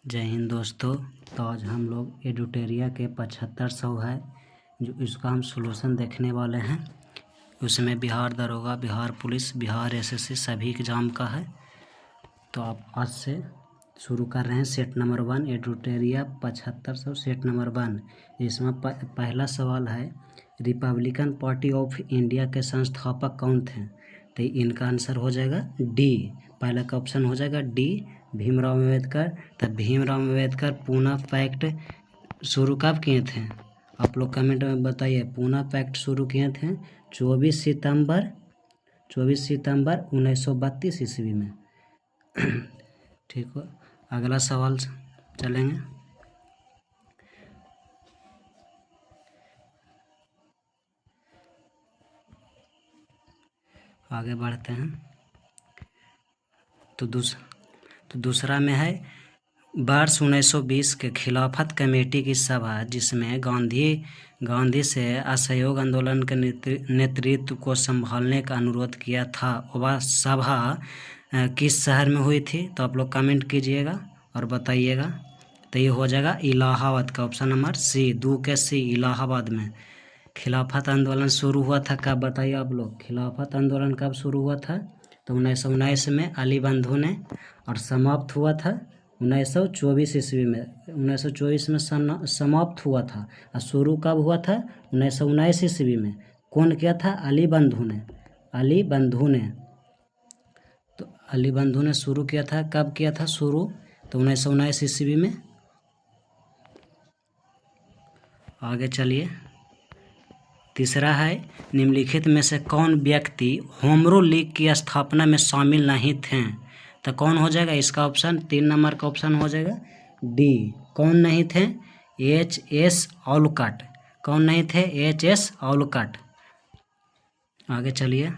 जय हिंद दोस्तों। तो आज हम लोग एडुटेरिया के 7500 है जो इसका हम सोल्यूशन देखने वाले हैं। उसमें बिहार दरोगा, बिहार पुलिस, बिहार एसएससी सभी एग्ज़ाम का है। तो आप आज से शुरू कर रहे हैं सेट नंबर 1 एडुटेरिया 7500 सेट नंबर 1। इसमें पहला सवाल है, रिपब्लिकन पार्टी ऑफ इंडिया के संस्थापक कौन थे? तो इनका आंसर हो जाएगा डी। पहला का ऑप्शन हो जाएगा डी, भीमराव अम्बेडकर। तब भीमराव अम्बेडकर पूना पैक्ट शुरू कब किए थे? आप लोग कमेंट में बताइए। पूना पैक्ट शुरू किए थे 24 सितंबर 1932 ईस्वी में। ठीक हो। अगला सवाल चलेंगे। आगे बढ़ते हैं। तो दूसरा में है, वर्ष 1920 के खिलाफत कमेटी की सभा जिसमें गांधी से असहयोग आंदोलन के नेतृत्व को संभालने का अनुरोध किया था, वह सभा किस शहर में हुई थी? तो आप लोग कमेंट कीजिएगा और बताइएगा। तो ये हो जाएगा इलाहाबाद का ऑप्शन नंबर सी, 2 के सी, इलाहाबाद में। खिलाफत आंदोलन शुरू हुआ था कब? बताइए आप लोग। खिलाफत आंदोलन कब शुरू हुआ था? तो 1919 में अली बंधु ने, और समाप्त हुआ था 1924 ईस्वी में। 1924 में समाप्त हुआ था। और शुरू कब हुआ था? 1919 ईस्वी में। कौन किया था? अली बंधु ने। तो अली बंधु ने शुरू किया था। कब किया था शुरू? तो 1919 ईस्वी में। आगे चलिए। तीसरा है, निम्नलिखित में से कौन व्यक्ति होमरू लीग की स्थापना में शामिल नहीं थे? तो कौन हो जाएगा इसका ऑप्शन? 3 नंबर का ऑप्शन हो जाएगा डी। कौन नहीं थे? H.S. ओलकट। कौन नहीं थे? H.S. ओलकट। आगे चलिए,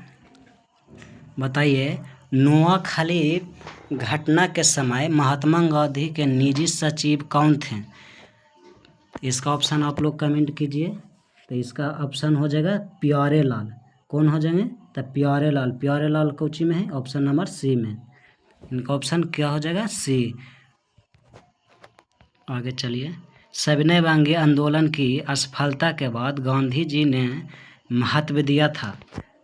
बताइए। नोआखाली घटना के समय महात्मा गांधी के निजी सचिव कौन थे? इसका ऑप्शन आप लोग कमेंट कीजिए। तो इसका ऑप्शन हो जाएगा प्यारे लाल। कौन हो जाएंगे? तो प्यारे लाल कोची में है? ऑप्शन नंबर सी में। इनका ऑप्शन क्या हो जाएगा? सी। आगे चलिए। सविनय अवज्ञा आंदोलन की असफलता के बाद गांधी जी ने महत्व दिया था।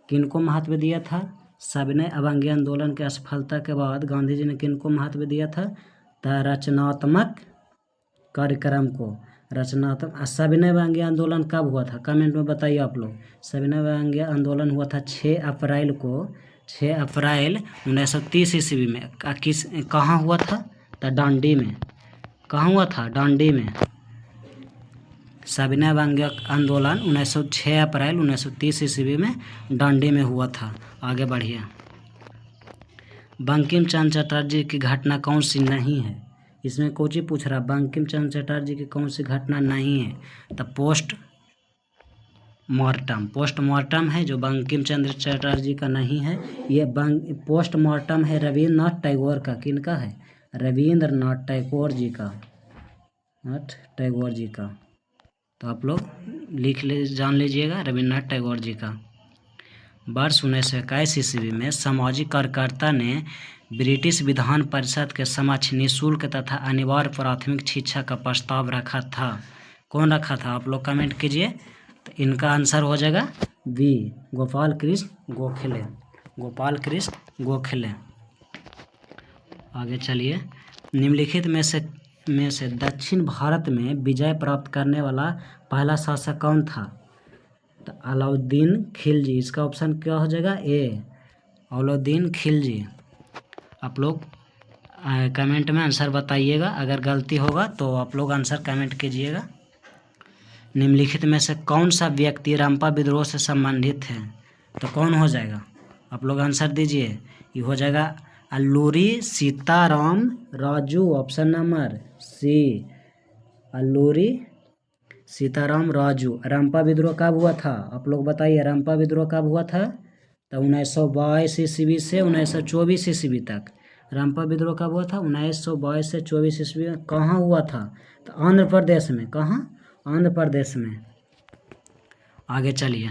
किनको महत्व दिया था? सविनय अवज्ञा आंदोलन के असफलता के बाद गांधी जी ने किनको महत्व दिया था? तो रचनात्मक कार्यक्रम को। सविनय अवज्ञा आंदोलन कब हुआ था? कमेंट में बताइए आप लोग। सविनय अवज्ञा आंदोलन हुआ था 6 अप्रैल 1930 ईस्वी में। कहाँ हुआ था? तो डांडी में। कहाँ हुआ था? डांडी में। सविनय अवज्ञा आंदोलन 6 अप्रैल 1930 ईस्वी में डांडी में हुआ था। आगे बढ़िए। बंकिम चंद्र चटर्जी की घटना कौन सी नहीं है? इसमें कोची पूछ रहा, बंकिम चंद्र चटर्जी की कौन सी घटना नहीं है? तो पोस्टमार्टम है जो बंकिम चंद्र चटर्जी का नहीं है। ये पोस्टमार्टम है रविन्द्रनाथ टैगोर का। किनका है? रविन्द्रनाथ टैगोर जी का। तो आप लोग जान लीजिएगा, रविन्द्रनाथ टैगोर जी का। वर्ष 1921 ईस्वी में सामाजिक कार्यकर्ता ने ब्रिटिश विधान परिषद के समक्ष निःशुल्क तथा अनिवार्य प्राथमिक शिक्षा का प्रस्ताव रखा था। कौन रखा था? आप लोग कमेंट कीजिए। तो इनका आंसर हो जाएगा बी, गोपाल कृष्ण गोखले। आगे चलिए। निम्नलिखित में से दक्षिण भारत में विजय प्राप्त करने वाला पहला शासक कौन था? तो अलाउद्दीन खिलजी। इसका ऑप्शन क्या हो जाएगा? ए, अलाउद्दीन खिलजी। आप लोग कमेंट में आंसर बताइएगा। अगर गलती होगा तो आप लोग आंसर कमेंट कीजिएगा। निम्नलिखित में से कौन सा व्यक्ति रंपा विद्रोह से संबंधित है? तो कौन हो जाएगा? आप लोग आंसर दीजिए। ये हो जाएगा Alluri Sitarama Raju. Option number C, Alluri Sitarama Raju. Rampa विद्रोह कब हुआ था? आप लोग बताइए। रंपा विद्रोह कब हुआ था? तो 1922 ईस्वी से 1924 ईस्वी तक। रंपा विद्रोह कब हुआ था? 1922 से 24 ईस्वी में। कहाँ हुआ था? तो आंध्र प्रदेश में। कहाँ? आंध्र प्रदेश में। आगे चलिए,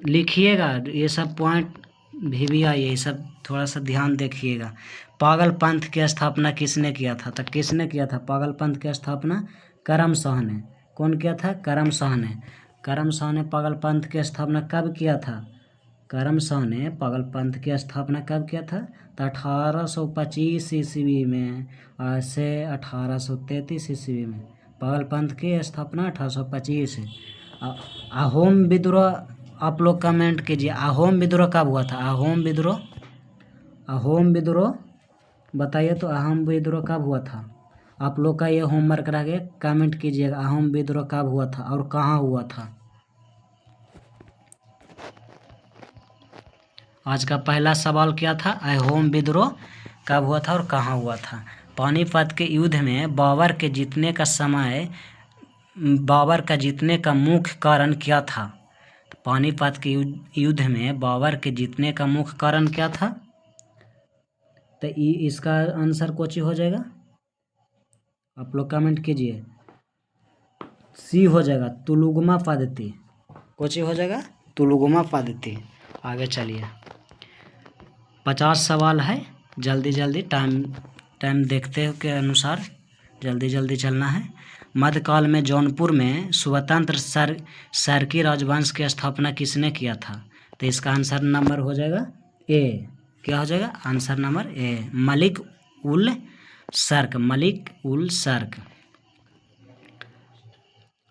लिखिएगा। ये सब पॉइंट भी आइए, ये सब थोड़ा सा ध्यान देखिएगा। पागल पंथ की स्थापना किसने किया था? तो किसने किया था पागल पंथ की स्थापना? करम शाह ने। कौन किया था? करम शाह ने। करम शाह ने पागल पंथ की स्थापना कब किया था? करम शाह ने पागल पंथ की स्थापना कब किया था? तो 1825 ईस्वी में से 1833 ईस्वी में पागल पंथ की स्थापना 1825। अहोम विद्रोह आप लोग कमेंट कीजिए, अहोम विद्रोह कब हुआ था? अहोम विद्रोह, अहोम विद्रोह बताइए तो अहोम विद्रोह कब हुआ था? आप लोग का ये होमवर्क रह गया, कमेंट कीजिएगा अहोम विद्रोह कब हुआ था और कहाँ हुआ था। आज का पहला सवाल क्या था? अहोम विद्रोह कब हुआ था और कहाँ हुआ था? पानीपत के युद्ध में बाबर के जीतने का मुख्य कारण क्या था? पानीपत के युद्ध में बाबर के जीतने का मुख्य कारण क्या था? तो इसका आंसर कोची हो जाएगा? आप लोग कमेंट कीजिए। सी हो जाएगा, तुलुगमा पद्धति। कोची हो जाएगा? तुलुगमा पद्धति। आगे चलिए, 50 सवाल है, जल्दी जल्दी टाइम देखते के अनुसार जल्दी जल्दी चलना है। मध्यकाल में जौनपुर में स्वतंत्र सरकी राजवंश की स्थापना किसने किया था? तो इसका आंसर नंबर हो जाएगा ए। क्या हो जाएगा? आंसर नंबर ए, मलिक उल सर्क। मलिक उल सर्क।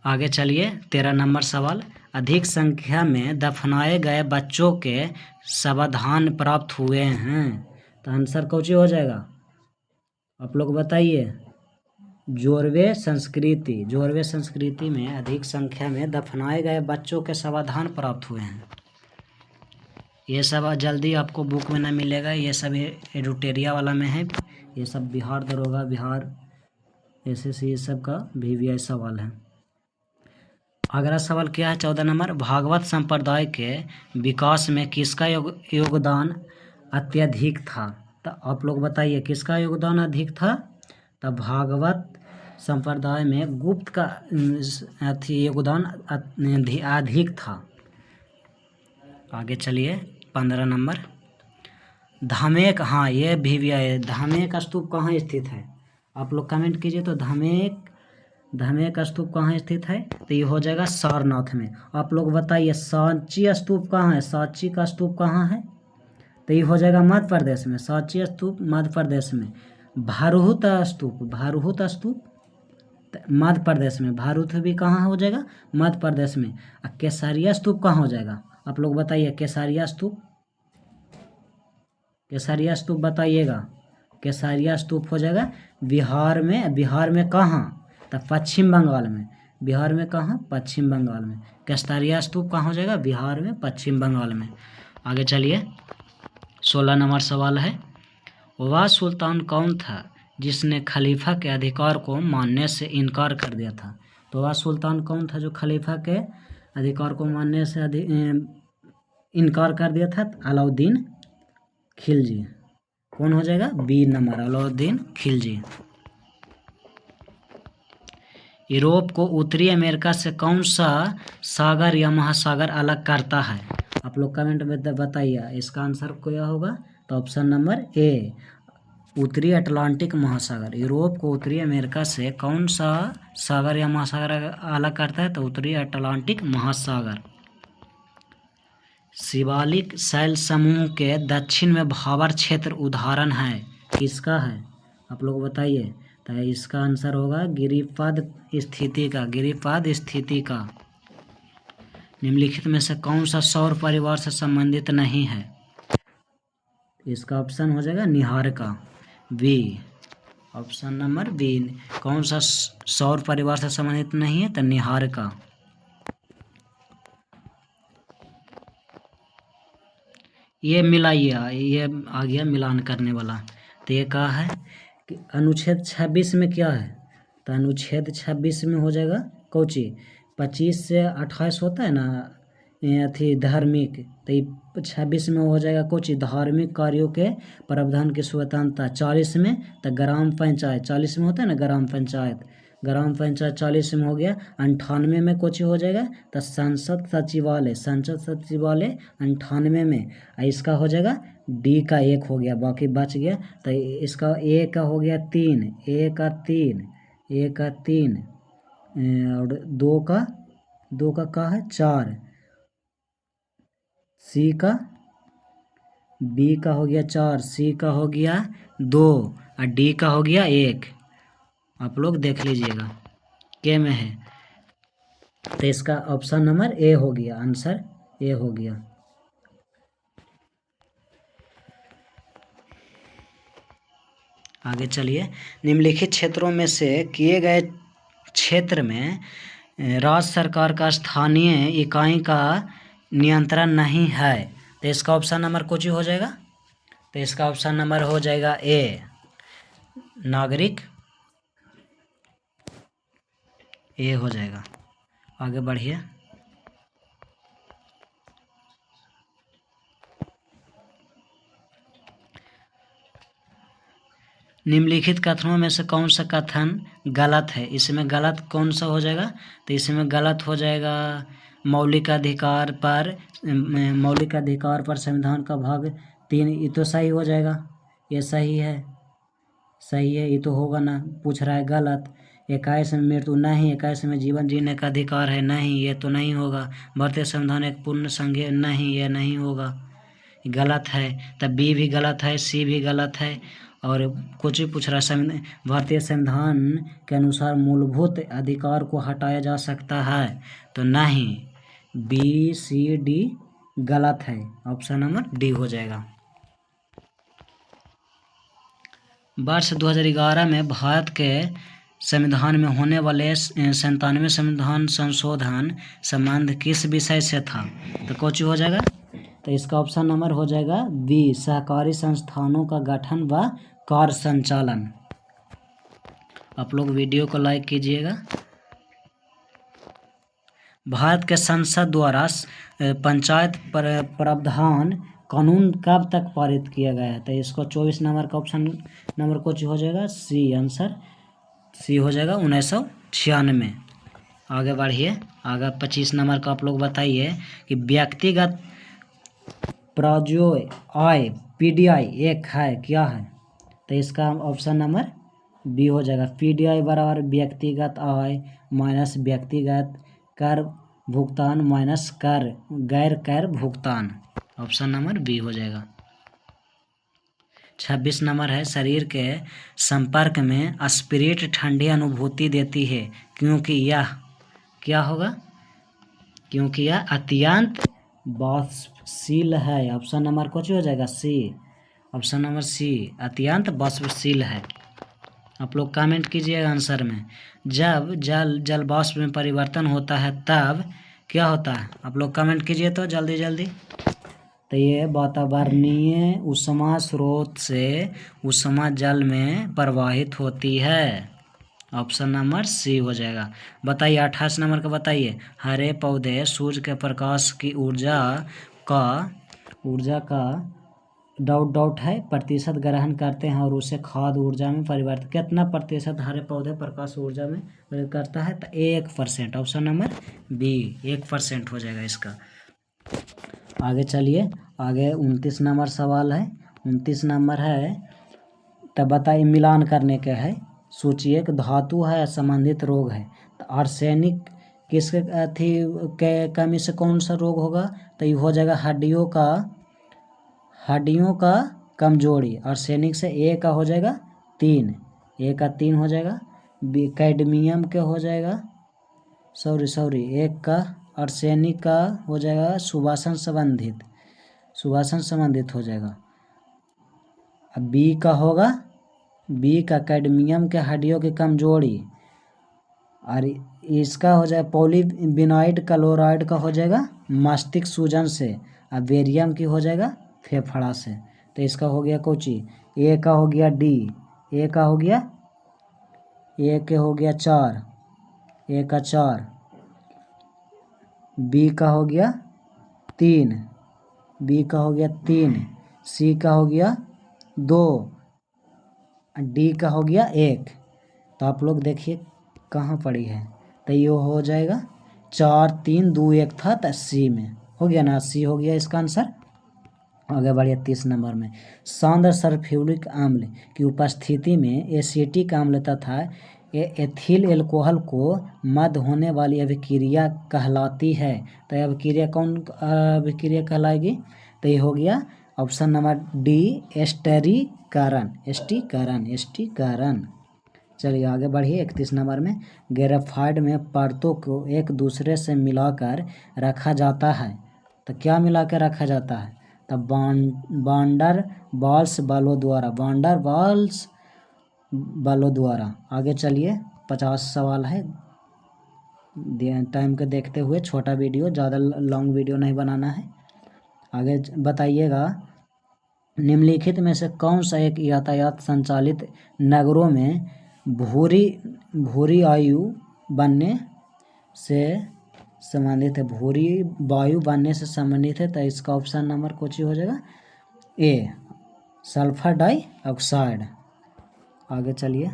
आगे चलिए, 13 नंबर सवाल, अधिक संख्या में दफनाए गए बच्चों के समाधान प्राप्त हुए हैं। तो आंसर कौची हो जाएगा? आप लोग बताइए। जोरवे संस्कृति। जोरवे संस्कृति में अधिक संख्या में दफनाए गए बच्चों के समाधान प्राप्त हुए हैं। ये सब जल्दी आपको बुक में ना मिलेगा, ये सब एडुटेरिया वाला में है। ये सब बिहार दरोगा, बिहार एसएससी, ये सब का VVI सवाल है। अगला सवाल क्या है? 14 नंबर, भागवत संप्रदाय के विकास में किसका योगदान अत्यधिक था? तो आप लोग बताइए किसका योगदान अधिक था? तो भागवत संप्रदाय में गुप्त का योगदान अधिक था। आगे चलिए, 15 नंबर, धामेक। हाँ, ये VVI, धामेक स्तूप कहाँ स्थित है? आप लोग कमेंट कीजिए तो धामेक स्तूप कहाँ स्थित है? तो ये हो जाएगा सारनाथ में। आप लोग बताइए सांची स्तूप कहाँ है? सांची का स्तूप कहाँ है? तो ये हो जाएगा मध्य प्रदेश में। सांची स्तूप मध्य प्रदेश में। भारूहुत स्तूप मध्य प्रदेश में। भारूत भी कहाँ हो जाएगा? मध्य प्रदेश में। केसरिया स्तूप कहाँ हो जाएगा? आप लोग बताइए केसरिया स्तूप बताइएगा। केसरिया स्तूप हो जाएगा बिहार में। बिहार में कहाँ? तो पश्चिम बंगाल में। बिहार में कहाँ? पश्चिम बंगाल में। केसरिया स्तूप कहाँ हो जाएगा? बिहार में, पश्चिम बंगाल में। आगे चलिए, 16 नंबर सवाल है, वह सुल्तान कौन था जिसने खलीफा के अधिकार को मानने से इनकार कर दिया था? तो वह सुल्तान कौन था जो खलीफा के अधिकार को मानने से इनकार कर दिया था? अलाउद्दीन खिलजी। कौन हो जाएगा? B number, Alauddin Khilji. Europe को उत्तरी अमेरिका से कौन सा सागर या महासागर अलग करता है? आप लोग कमेंट में बताइए इसका आंसर क्या होगा? तो ऑप्शन नंबर ए, उत्तरी अटलांटिक महासागर। यूरोप को उत्तरी अमेरिका से कौन सा सागर या महासागर अलग करता है? तो उत्तरी अटलांटिक महासागर। शिवालिक शैल समूह के दक्षिण में भाबर क्षेत्र उदाहरण है, किसका है? आप लोग बताइए। तो इसका आंसर होगा गिरिपद स्थिति का। निम्नलिखित में से कौन सा सौर परिवार से संबंधित नहीं है? इसका ऑप्शन हो जाएगा Niharika, B, option number B. कौन सा सौर परिवार से संबंधित नहीं है? तो निहारिका। ये मिलाइए, ये आ गया मिलान करने वाला। तो ये कहा है कि अनुच्छेद 26 में क्या है? तो अनुच्छेद 26 में हो जाएगा कौची? 25 से 28 होता है ना अथी धार्मिक, तो ये 26 में हो जाएगा कौची? धार्मिक कार्यों के प्रावधान की स्वतंत्रता। 40 में तो ग्राम पंचायत, 40 में होता है ना ग्राम पंचायत, ग्राम पंचायत 40 में हो गया। 98 में कुछ हो जाएगा तो संसद सचिवालय 98 में। इसका हो जाएगा डी का 1 हो गया, बाकी बच गया। तो इसका ए का हो गया 3, ए का 3 और 2 का है 4, सी का बी का हो गया 4, सी का हो गया 2 और डी का हो गया 1। आप लोग देख लीजिएगा के में है। तो इसका ऑप्शन नंबर ए हो गया, आंसर ए हो गया। आगे चलिए। निम्नलिखित क्षेत्रों में से किए गए क्षेत्र में राज्य सरकार का स्थानीय इकाई का नियंत्रण नहीं है। तो इसका ऑप्शन नंबर कुछ हो जाएगा। तो इसका ऑप्शन नंबर हो जाएगा ए, नागरिक, ए हो जाएगा। आगे बढ़िए। निम्नलिखित कथनों में से कौन सा कथन गलत है? इसमें गलत कौन सा हो जाएगा? तो इसमें गलत हो जाएगा मौलिक अधिकार पर संविधान का भाग 3। ये तो सही हो जाएगा, ये सही है, ये तो होगा ना। पूछ रहा है गलत। 21 में मृत्यु नहीं, 21 में जीवन जीने का अधिकार है नहीं, ये तो नहीं होगा। भारतीय संविधान एक पूर्ण संघीय नहीं, ये नहीं होगा, गलत है। तब बी भी गलत है, सी भी गलत है। और कुछ भी पूछ रहा है भारतीय संविधान के अनुसार मूलभूत अधिकार को हटाया जा सकता है, तो नहीं, बी सी डी गलत है, ऑप्शन नंबर डी हो जाएगा। वर्ष 2011 में भारत के संविधान में होने वाले 97वें संविधान संशोधन संबंध किस विषय से था? तो कुछ हो जाएगा। तो इसका ऑप्शन नंबर हो जाएगा बी, सहकारी संस्थानों का गठन व कार्य संचालन। आप लोग वीडियो को लाइक कीजिएगा। भारत के संसद द्वारा पंचायत प्रावधान कानून कब तक पारित किया गया है? तो इसको 24 नंबर का ऑप्शन नंबर कुछ हो जाएगा, सी, आंसर सी हो जाएगा, 1996। आगे बढ़िए। आगे 25 नंबर का आप लोग बताइए कि व्यक्तिगत प्रायोज्य आय पीडीआई एक है, क्या है? तो इसका ऑप्शन नंबर बी हो जाएगा। पीडीआई बराबर व्यक्तिगत आय माइनस व्यक्तिगत कर भुगतान माइनस कर गैर कर भुगतान, ऑप्शन नंबर बी हो जाएगा। 26 नंबर है, शरीर के संपर्क में स्पिरिट ठंडी अनुभूति देती है क्योंकि यह क्या होगा? क्योंकि यह अत्यंत वाष्पशील है, ऑप्शन नंबर कुछ हो जाएगा, सी, ऑप्शन नंबर सी, अत्यंत वाष्पशील है। आप लोग कमेंट कीजिएगा आंसर में। जब जल वाष्प में परिवर्तन होता है तब क्या होता है? आप लोग कमेंट कीजिए तो जल्दी। तो ये वातावरणीय ऊष्मा स्रोत से ऊष्मा जल में प्रवाहित होती है, ऑप्शन नंबर सी हो जाएगा। बताइए 28 नंबर का बताइए। हरे पौधे सूर्य के प्रकाश की ऊर्जा का डॉट है प्रतिशत ग्रहण करते हैं और उसे खाद्य ऊर्जा में परिवर्तित। कितना प्रतिशत हरे पौधे प्रकाश ऊर्जा में परिवर्तित करता है? तो 1%, ऑप्शन नंबर बी 1% हो जाएगा इसका। आगे चलिए। आगे 29 नंबर सवाल है। 29 नंबर है, तब बताइए मिलान करने के है। सोचिए एक धातु है, संबंधित रोग है। तो आर्सेनिक किसके के कमी से कौन सा रोग होगा? तो ये हो जाएगा हड्डियों का कमजोरी। आर्सेनिक से ए का हो जाएगा 3, ए का 3 हो जाएगा। कैडमियम के हो जाएगा सॉरी एक का आर्सेनिक का हो जाएगा सुवासन संबंधित हो जाएगा। अब बी का होगा, बी का कैडमियम के हड्डियों की कमजोरी, और इसका हो जाएगा पॉलीविनाइड क्लोराइड का हो जाएगा मस्तिष्क सूजन से, और बेरियम की हो जाएगा फेफड़ा से। तो इसका हो गया कोची, ए का हो गया डी, ए का हो गया 4, ए का 4, बी का हो गया 3, बी का हो गया 3, सी का हो गया 2, डी का हो गया 1। तो आप लोग देखिए कहाँ पड़ी है, तो ये हो जाएगा 4 3 2 1 था, तो सी में हो गया ना, सी हो गया इसका आंसर। आगे बढ़िए 30 नंबर में, सांद्र सल्फ्यूरिक अम्ल की उपस्थिति में एसिटिक अम्ल तथा एथिल एल्कोहल को मद होने वाली अभिक्रिया कहलाती है। तो यह अभिक्रिया कौन अभिक्रिया कहलाएगी, तो ये हो गया ऑप्शन नंबर डी, एस्टरीकरण। एस्टीकरण। चलिए आगे बढ़िए 31 नंबर में, ग्रेफाइट में परतों को एक दूसरे से मिलाकर रखा जाता है। तो क्या मिला कर रखा जाता है, तो वांडर बाल्स बलों द्वारा। आगे चलिए 50 सवाल है, टाइम को देखते हुए छोटा वीडियो, ज़्यादा लॉन्ग वीडियो नहीं बनाना है। आगे बताइएगा, निम्नलिखित में से कौन सा एक यातायात संचालित नगरों में भूरी आयु बनने से संबंधित है, भूरी वायु बनने से संबंधित है। तो इसका ऑप्शन नंबर कुछ हो जाएगा ए, सल्फर डाइऑक्साइड। आगे चलिए,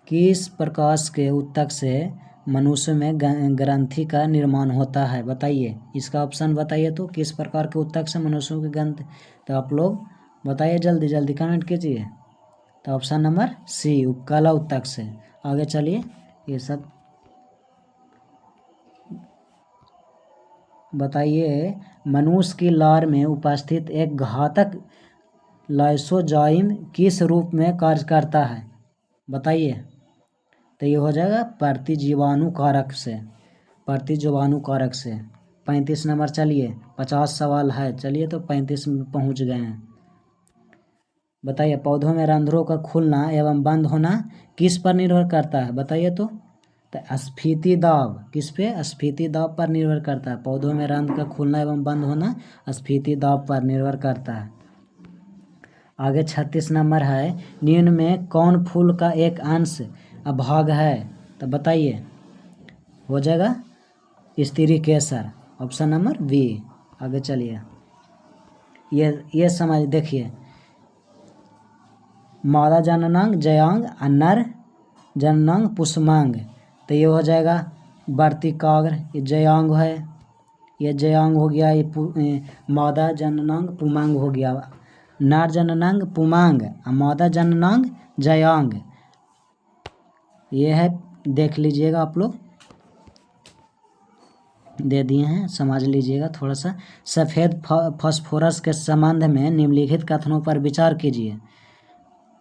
किस प्रकाश के उत्तक से मनुष्य में ग्रंथि का निर्माण होता है, बताइए। इसका ऑप्शन बताइए, तो किस प्रकार के उत्तक से मनुष्यों की ग्रंथि, तो आप लोग बताइए, जल्दी जल्दी कमेंट कीजिए। तो ऑप्शन नंबर सी, उपकला उत्तक से। आगे चलिए, ये सब बताइए, मनुष्य की लार में उपस्थित एक घातक लाइसोजाइम किस रूप में कार्य करता है, बताइए। तो ये हो जाएगा प्रतिजीवाणु कारक से। 35 नंबर, चलिए 50 सवाल है, चलिए तो 35 में पहुंच गए हैं। बताइए, पौधों में रंध्रों का खुलना एवं बंद होना किस पर निर्भर करता है, बताइए तो स्फीति दाब। किस पे, स्फीति दाब पर निर्भर करता है। पौधों में रंध्र का खुलना एवं बंद होना स्फीति दाब पर निर्भर करता है। आगे 36 नंबर है, निम्न में कौन फूल का एक अंश अभाग है, तो बताइए। हो जाएगा स्त्री केसर, ऑप्शन नंबर बी। आगे चलिए, ये समझ देखिए, मादा जननांग जयांग, नर जननांग पुष्मांग। तो ये हो जाएगा वर्तिकाग्र, ये जयांग है, ये जयांग हो गया, ये मादा जननांग पुमांग हो गया। नर जननांग पुमांग, मादा जननांग जयांग, ये है, देख लीजिएगा आप लोग, दे दिए हैं, समझ लीजिएगा थोड़ा सा। सफ़ेद फास्फोरस के संबंध में निम्नलिखित कथनों पर विचार कीजिए।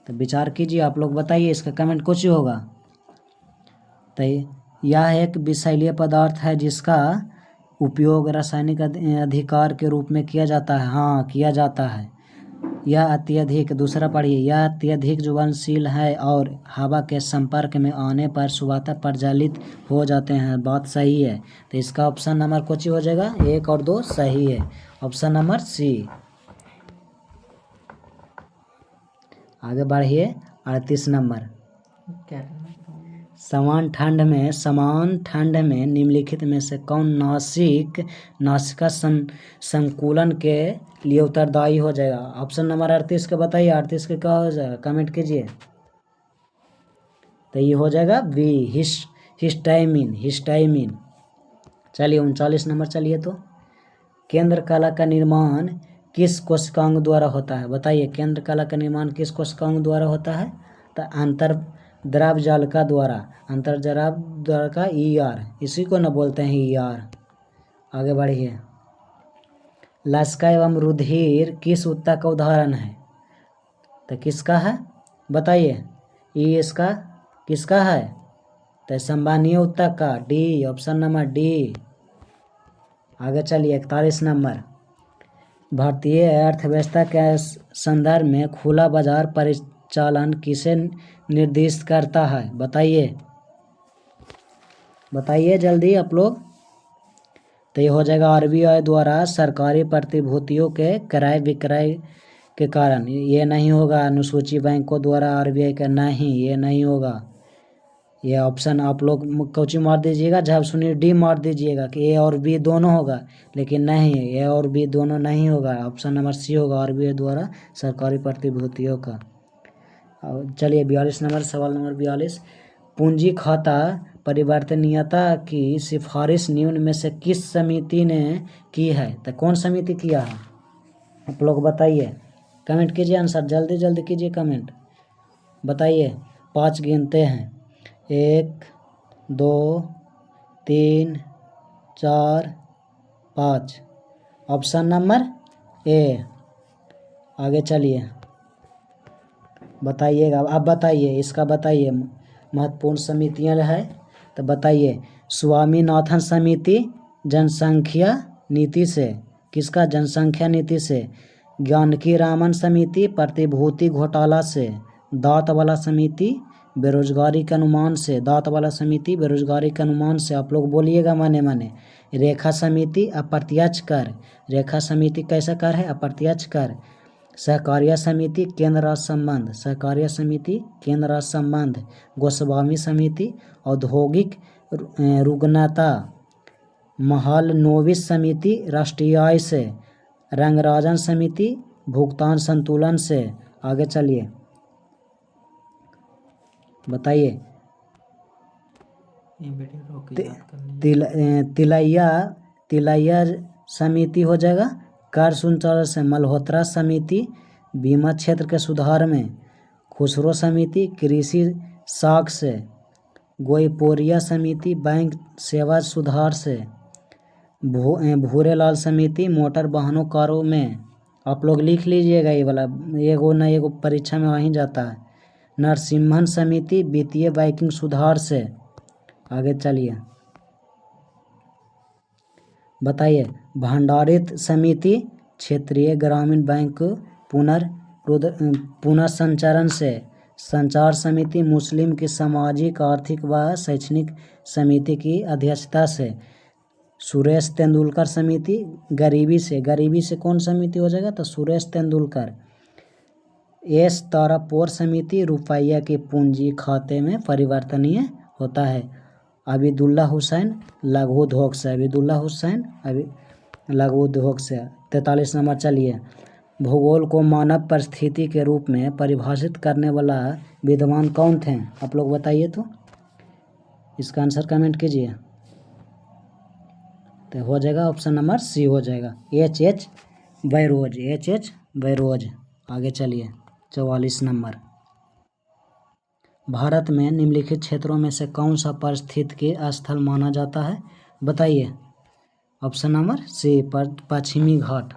तो विचार कीजिए, आप लोग बताइए, इसका कमेंट कुछ ही होगा। तो यह एक विषैलीय पदार्थ है जिसका उपयोग रासायनिक अधिकार के रूप में किया जाता है। हाँ, किया जाता है। यह अत्यधिक, दूसरा पढ़िए, यह अत्यधिक ज्वलनशील है और हवा के संपर्क में आने पर स्वतः प्रज्वलित हो जाते हैं। बात सही है। तो इसका ऑप्शन नंबर कुछ हो जाएगा, 1 और 2 सही है, ऑप्शन नंबर सी। आगे बढ़िए 38 नंबर, समान ठंड में निम्नलिखित में से कौन नासिका संकुलन के लिए उत्तरदायी हो जाएगा। ऑप्शन नंबर 38 के बताइए, 38 के क्या हो जाएगा, कमेंट कीजिए। तो ये हो जाएगा बी, हिस्टाइमिन। चलिए 39 नंबर, चलिए तो, केंद्र कला का निर्माण किस कोशिकांग द्वारा होता है, बताइए। केंद्र कला का निर्माण किस कोशिकांग द्वारा होता है, तो अंतर्द्रव जालिका द्वारा, अंतर्द्रव जालिका ER, इसी को न बोलते हैं ER। आगे बढ़िए, लसिका एवं रुधिर किस उत्तक का उदाहरण है, तो किसका है, बताइए। इसका किसका है, तो संवहनीय उत्तक का, डी, ऑप्शन नंबर डी। आगे चलिए 41 नंबर, भारतीय अर्थव्यवस्था के संदर्भ में खुला बाजार परिचालन किसे निर्दिष्ट करता है, बताइए जल्दी आप लोग। तो ये हो जाएगा RBI द्वारा सरकारी प्रतिभूतियों के क्रय विक्रय के कारण। ये नहीं होगा अनुसूची बैंकों द्वारा RBI का, नहीं, ये नहीं होगा। ये ऑप्शन आप लोग कोची मार दीजिएगा, जब सुनिए डी मार दीजिएगा कि ए और बी दोनों होगा, लेकिन नहीं, ए और बी दोनों नहीं होगा, ऑप्शन नंबर सी होगा, आरबीआई द्वारा सरकारी प्रतिभूतियों का। चलिए 42 नंबर, सवाल नंबर 42, पूंजी खाता परिवर्तनीयता की सिफारिश निम्न में से किस समिति ने की है? तो कौन समिति किया है आप लोग बताइए, कमेंट कीजिए आंसर, जल्दी जल्दी कीजिए कमेंट, बताइए। 5 गिनते हैं, 1 2 3 4 5, ऑप्शन नंबर ए। आगे चलिए बताइएगा, अब बताइए इसका, बताइए महत्वपूर्ण समितियां है तो बताइए। स्वामीनाथन समिति जनसंख्या नीति से, किसका? जनसंख्या नीति से। जानकी रामन समिति प्रतिभूति घोटाला से। दांत वाला समिति बेरोजगारी के अनुमान से। दांत वाला समिति बेरोजगारी के अनुमान से, आप लोग बोलिएगा माने माने। रेखा समिति अप्रत्यक्ष कर। रेखा समिति कैसा कर है? अप्रत्यक्ष कर। सहकारिता समिति केंद्र राज्य संबंध। सहकारिता समिति केंद्र राज्य संबंध। गोस्वामी समिति औद्योगिक रुग्णता। महालनोबिस समिति राष्ट्रीय आय से। रंगराजन समिति भुगतान संतुलन से। आगे चलिए बताइए। तिलैया समिति हो जाएगा कर संचालन से। मल्होत्रा समिति बीमा क्षेत्र के सुधार में। खुसरो समिति कृषि साख से। गोईपोरिया समिति बैंक सेवा सुधार से। भूरेलाल समिति मोटर वाहनों कारों में। आप लोग लिख लीजिएगा ये वाला, एगो न एगो परीक्षा में वहीं जाता है। नरसिम्हन समिति वित्तीय बैंकिंग सुधार से। आगे चलिए बताइए। भंडारित समिति क्षेत्रीय ग्रामीण बैंक पुनर्संचालन से। संचार समिति मुस्लिम की सामाजिक आर्थिक व शैक्षणिक समिति की अध्यक्षता से। सुरेश तेंदुलकर समिति गरीबी से। गरीबी से कौन समिति हो जाएगा? तो सुरेश तेंदुलकर। एस तारापोर समिति रुपया के पूंजी खाते में परिवर्तनीय होता है। अबीदुल्ला हुसैन लघु उद्योग से। अबीदुल्ला हुसैन लघु उद्योग से। 43 नंबर चलिए। भूगोल को मानव परिस्थिति के रूप में परिभाषित करने वाला विद्वान कौन थे? आप लोग बताइए तो, इसका आंसर कमेंट कीजिए। तो हो जाएगा ऑप्शन नंबर सी हो जाएगा, H.H. बैरोज। H.H. बैरोज। आगे चलिए 44 नंबर। भारत में निम्नलिखित क्षेत्रों में से कौन सा पारिस्थितिकी स्थल माना जाता है? बताइए। ऑप्शन नंबर सी पश्चिमी घाट।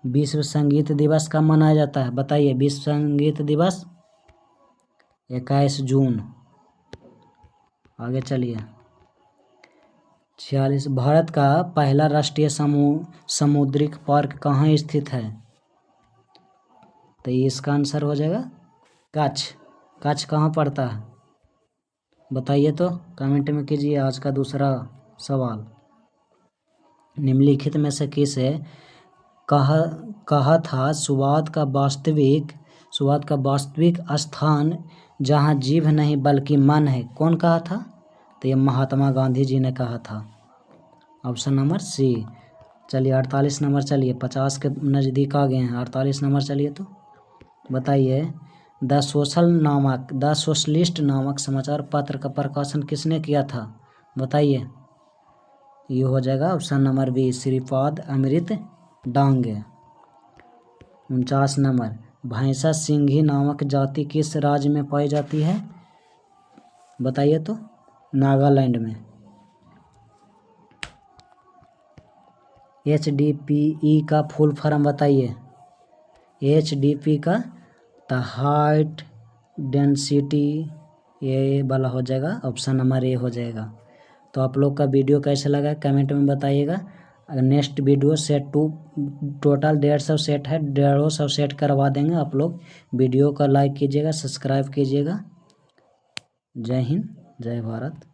विश्व संगीत दिवस कब मनाया जाता है? बताइए। विश्व संगीत दिवस 21 जून। आगे चलिए 46। भारत का पहला राष्ट्रीय समुद्रिक पार्क कहाँ स्थित है? तो इसका आंसर हो जाएगा कच्छ। कच्छ कहाँ पड़ता है बताइए तो, कमेंट में कीजिए। आज का दूसरा सवाल। निम्नलिखित में से किसे कहा था सुवाद का वास्तविक स्थान जहाँ जीभ नहीं बल्कि मन है? कौन कहा था? तो ये महात्मा गांधी जी ने कहा था। Option number C. चलिए 48 नंबर चलिए, 50 के नज़दीक आ गए हैं। 48 नंबर चलिए तो बताइए। द सोशलिस्ट नामक समाचार पत्र का प्रकाशन किसने किया था? बताइए। ये हो जाएगा option number B, Shripad Amrit Dange. 49 number. भैंसा सिंघी नामक जाति किस राज्य में पाई जाती है? बताइए तो। नागालैंड में। HDPE का फुल फॉर्म बताइए। HDP का द हाइट डेंसिटी, ये वाला हो जाएगा, ऑप्शन नंबर ए हो जाएगा। तो आप लोग का वीडियो कैसा लगा कमेंट में बताइएगा। अगर next video set 2 total 150 set है, 150 सेट करवा देंगे। आप लोग वीडियो का लाइक कीजिएगा, सब्सक्राइब कीजिएगा। जय हिंद, जय भारत।